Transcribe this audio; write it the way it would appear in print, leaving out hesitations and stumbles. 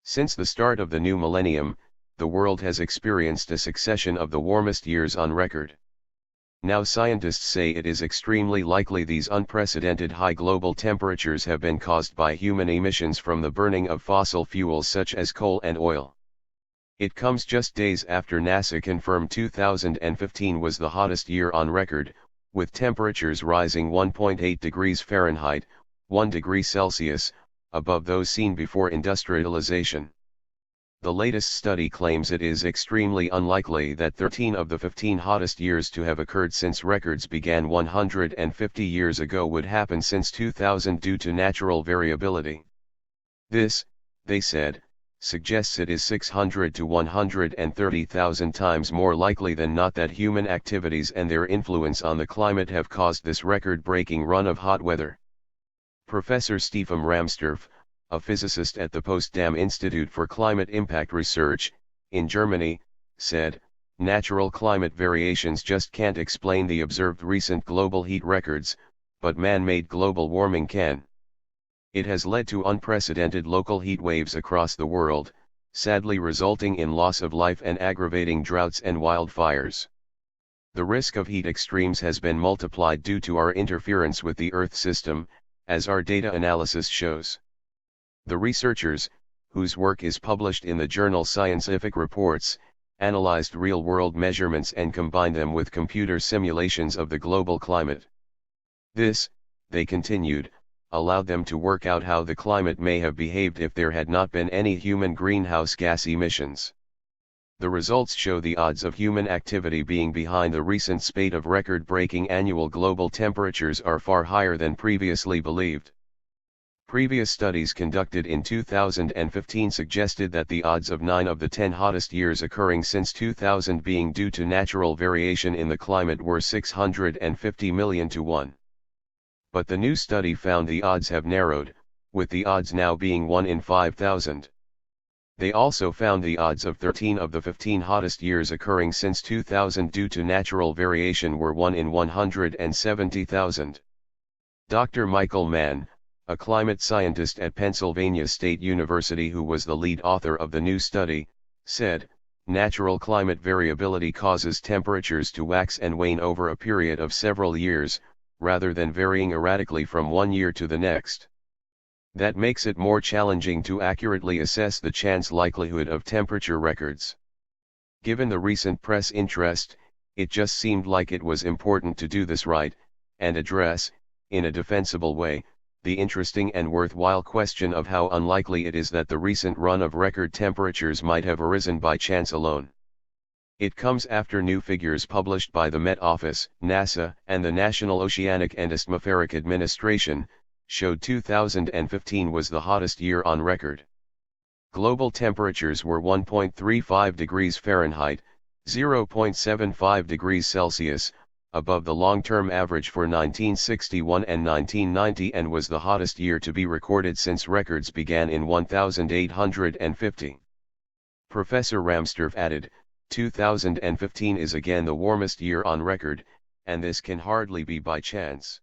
Since the start of the new millennium, the world has experienced a succession of the warmest years on record. Now scientists say it is extremely likely these unprecedented high global temperatures have been caused by human emissions from the burning of fossil fuels such as coal and oil. It comes just days after NASA confirmed 2015 was the hottest year on record, with temperatures rising 1.8 degrees Fahrenheit, 1 degree Celsius, above those seen before industrialization. The latest study claims it is extremely unlikely that 13 of the 15 hottest years to have occurred since records began 150 years ago would happen since 2000 due to natural variability. This, they said, suggests it is 600 to 130,000 times more likely than not that human activities and their influence on the climate have caused this record-breaking run of hot weather. Professor Stefan Ramstorff, a physicist at the Potsdam Institute for Climate Impact Research, in Germany, said, "Natural climate variations just can't explain the observed recent global heat records, but man-made global warming can. It has led to unprecedented local heat waves across the world, sadly resulting in loss of life and aggravating droughts and wildfires. The risk of heat extremes has been multiplied due to our interference with the Earth system, as our data analysis shows." The researchers, whose work is published in the journal Scientific Reports, analyzed real-world measurements and combined them with computer simulations of the global climate. This, they continued, allowed them to work out how the climate may have behaved if there had not been any human greenhouse gas emissions. The results show the odds of human activity being behind the recent spate of record-breaking annual global temperatures are far higher than previously believed. Previous studies conducted in 2015 suggested that the odds of 9 of the 10 hottest years occurring since 2000 being due to natural variation in the climate were 650 million to 1. But the new study found the odds have narrowed, with the odds now being 1 in 5,000. They also found the odds of 13 of the 15 hottest years occurring since 2000 due to natural variation were 1 in 170,000. Dr. Michael Mann, a climate scientist at Pennsylvania State University who was the lead author of the new study, said, "Natural climate variability causes temperatures to wax and wane over a period of several years, rather than varying erratically from one year to the next. That makes it more challenging to accurately assess the chance likelihood of temperature records. Given the recent press interest, it just seemed like it was important to do this right, and address, in a defensible way, the interesting and worthwhile question of how unlikely it is that the recent run of record temperatures might have arisen by chance alone. It comes after new figures published by the Met Office, NASA, and the National Oceanic and Atmospheric Administration, showed 2015 was the hottest year on record. Global temperatures were 1.35 degrees Fahrenheit, 0.75 degrees Celsius, above the long-term average for 1961 and 1990 and was the hottest year to be recorded since records began in 1850. Professor Ramstorff added, 2015 is again the warmest year on record, and this can hardly be by chance.